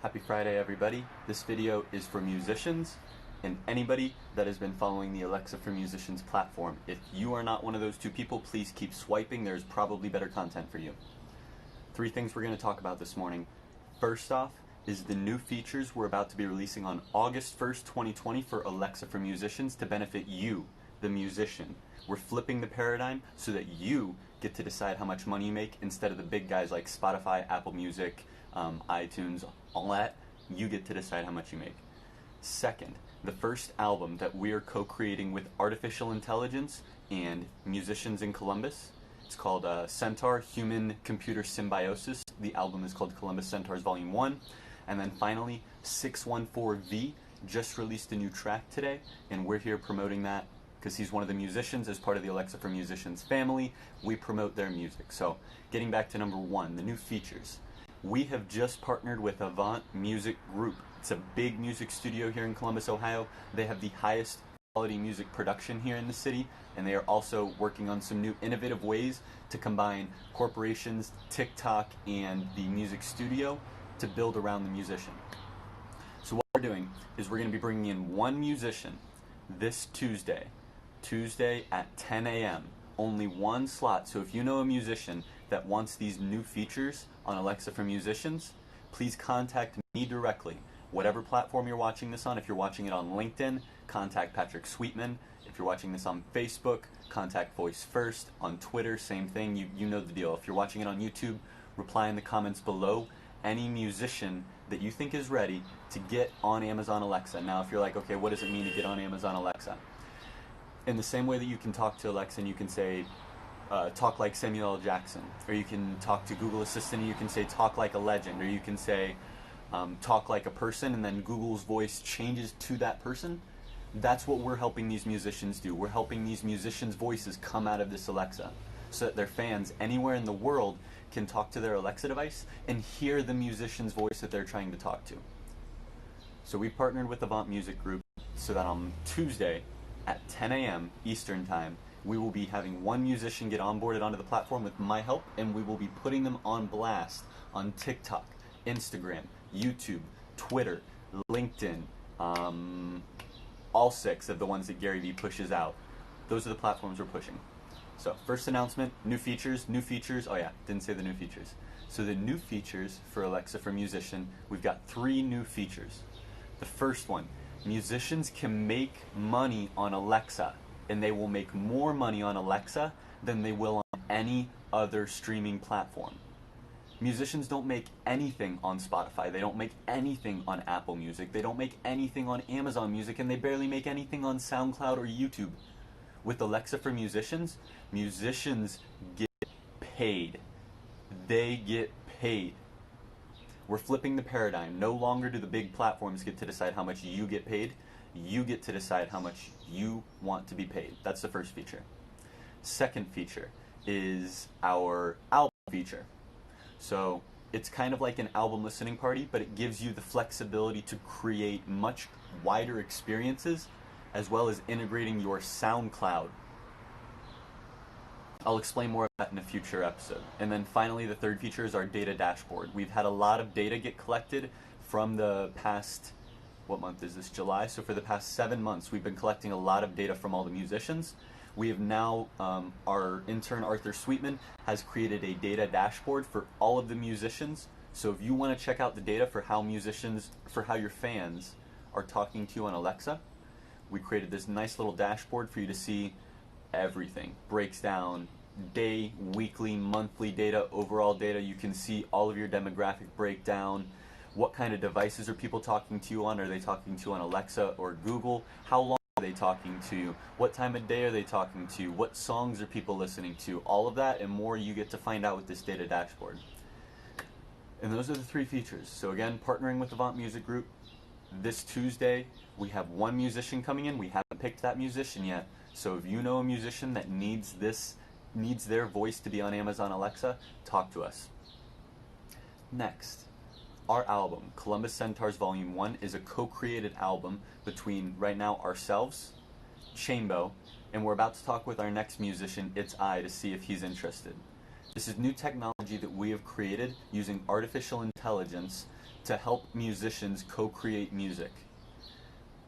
Happy Friday, everybody. This video is for musicians and anybody that has been following the Alexa for Musicians platform. If you are not one of those two people, please keep swiping. There's probably better content for you. Three things we're going to talk about this morning. First off is the new features we're about to be releasing on August 1st, 2020 for Alexa for Musicians to benefit you, the musician. We're flipping the paradigm so that you get to decide how much money you make instead of the big guys like Spotify, Apple Music, iTunes, all that. You get to decide how much you make. Second, the first album that we are co-creating with artificial intelligence and musicians in Columbus. It's called Centaur Human Computer Symbiosis. The album is called Columbus Centaurs Volume 1. And then finally, 614V just released a new track today, and we're here promoting that because he's one of the musicians as part of the Alexa for Musicians family. We promote their music. So getting back to number one, the new features. We have just partnered with Avant Music Group. It's a big music studio here in Columbus, Ohio. They have the highest quality music production here in the city, and they are also working on some new innovative ways to combine corporations, TikTok, and the music studio to build around the musician. So what we're doing is we're going to be bringing in one musician this Tuesday at 10 a.m. Only one slot. So if you know a musician that wants these new features on Alexa for Musicians, please contact me directly. Whatever platform you're watching this on, if you're watching it on LinkedIn, contact Patrick Sweetman. If you're watching this on Facebook, contact Voice First. On Twitter, same thing. You know the deal. If you're watching it on YouTube, reply in the comments below any musician that you think is ready to get on Amazon Alexa. Now, if you're like, okay, what does it mean to get on Amazon Alexa? In the same way that you can talk to Alexa and you can say, talk like Samuel L. Jackson, or you can talk to Google Assistant and you can say, talk like a legend, or you can say, talk like a person, and then Google's voice changes to that person. That's what we're helping these musicians do. We're helping these musicians' voices come out of this Alexa so that their fans anywhere in the world can talk to their Alexa device and hear the musician's voice that they're trying to talk to. So we partnered with Avant Music Group so that on Tuesday at 10 a.m. Eastern Time, we will be having one musician get onboarded onto the platform with my help, and we will be putting them on blast on TikTok, Instagram, YouTube, Twitter, LinkedIn, all six of the ones that Gary Vee pushes out. Those are the platforms we're pushing. So first announcement, new features. Oh yeah, didn't say the new features. So the new features for Alexa for Musician, we've got three new features. The first one, musicians can make money on Alexa, and they will make more money on Alexa than they will on any other streaming platform. Musicians don't make anything on Spotify, they don't make anything on Apple Music, they don't make anything on Amazon Music, and they barely make anything on SoundCloud or YouTube. With Alexa for Musicians, musicians get paid. They get paid. We're flipping the paradigm. No longer do the big platforms get to decide how much you get paid. You get to decide how much you want to be paid. That's the first feature. Second feature is our album feature. So it's kind of like an album listening party, but it gives you the flexibility to create much wider experiences as well as integrating your SoundCloud. I'll explain more of that in a future episode. And then finally, the third feature is our data dashboard. We've had a lot of data get collected from the past, what month is this, July? So for the past 7 months, we've been collecting a lot of data from all the musicians. We have now, our intern Arthur Sweetman has created a data dashboard for all of the musicians. So if you want to check out the data for how your fans are talking to you on Alexa, we created this nice little dashboard for you to see everything. Breaks down day, weekly, monthly data, overall data. You can see all of your demographic breakdown. What kind of devices are people talking to you on? Are they talking to you on Alexa or Google? How long are they talking to you? What time of day are they talking to you? What songs are people listening to? All of that and more you get to find out with this data dashboard. And those are the three features. So again, partnering with Avant Music Group. This Tuesday, we have one musician coming in. We haven't picked that musician yet. So if you know a musician that needs their voice to be on Amazon Alexa, talk to us. Next, our album, Columbus Centaurs Volume 1, is a co-created album between, right now, ourselves, Chainbow, and we're about to talk with our next musician, It's I, to see if he's interested. This is new technology that we have created using artificial intelligence to help musicians co-create music.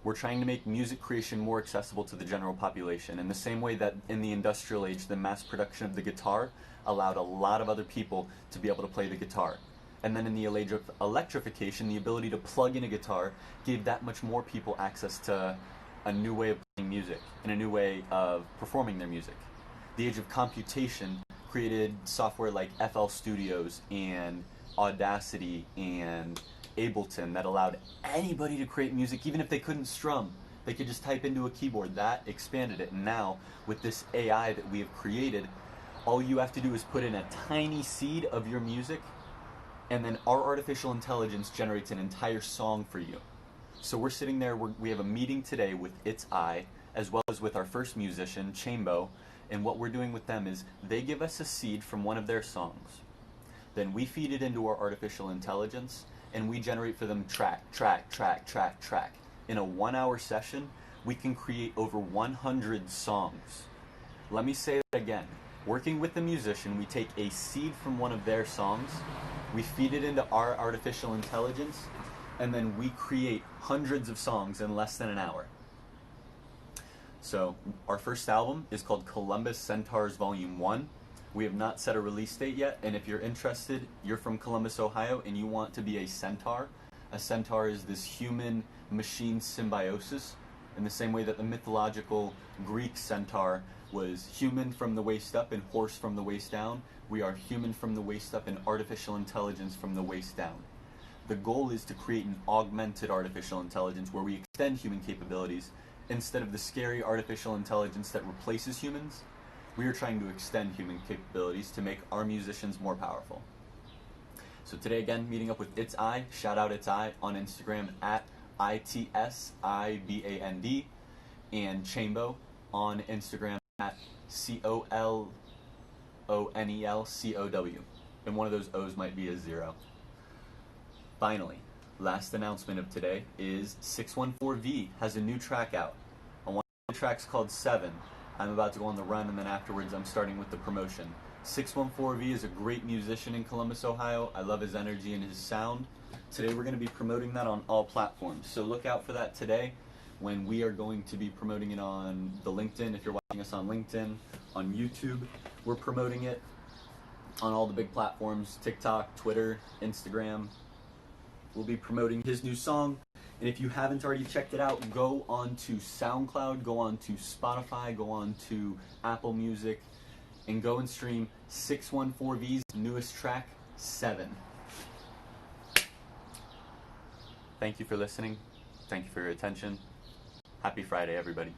We're trying to make music creation more accessible to the general population in the same way that in the industrial age, the mass production of the guitar allowed a lot of other people to be able to play the guitar. And then in the age of electrification, the ability to plug in a guitar gave that much more people access to a new way of playing music and a new way of performing their music. The age of computation created software like FL Studios and Audacity and Ableton that allowed anybody to create music even if they couldn't strum. They could just type into a keyboard. That expanded it. And now, with this AI that we have created, all you have to do is put in a tiny seed of your music, and then our artificial intelligence generates an entire song for you. So we're sitting there, we have a meeting today with It's I, as well as with our first musician, Chambo, and what we're doing with them is they give us a seed from one of their songs. Then we feed it into our artificial intelligence, and we generate for them track. In a 1-hour session, we can create over 100 songs. Let me say that again. Working with the musician, we take a seed from one of their songs, we feed it into our artificial intelligence, and then we create hundreds of songs in less than an hour. So our first album is called Columbus Centaurs Volume 1. We have not set a release date yet, and if you're interested, you're from Columbus, Ohio, and you want to be a centaur is this human-machine symbiosis, in the same way that the mythological Greek centaur was human from the waist up and horse from the waist down. We are human from the waist up and artificial intelligence from the waist down. The goal is to create an augmented artificial intelligence where we extend human capabilities. Instead of the scary artificial intelligence that replaces humans, we are trying to extend human capabilities to make our musicians more powerful. So today again, meeting up with It's I, shout out It's I on Instagram at ITSIBAND, and Chambo on Instagram at COLONELCOW, and one of those O's might be a 0. Finally, last announcement of today is 614V has a new track out. One of the tracks called 7. I'm about to go on the run, and then afterwards I'm starting with the promotion. 614V is a great musician in Columbus, Ohio. I love his energy and his sound. Today we're going to be promoting that on all platforms, so look out for that today when we are going to be promoting it on the LinkedIn. If you're watching us on LinkedIn, on YouTube, we're promoting it on all the big platforms, TikTok, Twitter, Instagram. We'll be promoting his new song, and if you haven't already checked it out, go on to SoundCloud, go on to Spotify, go on to Apple Music, and go and stream 614V's newest track, 7. Thank you for listening. Thank you for your attention. Happy Friday, everybody.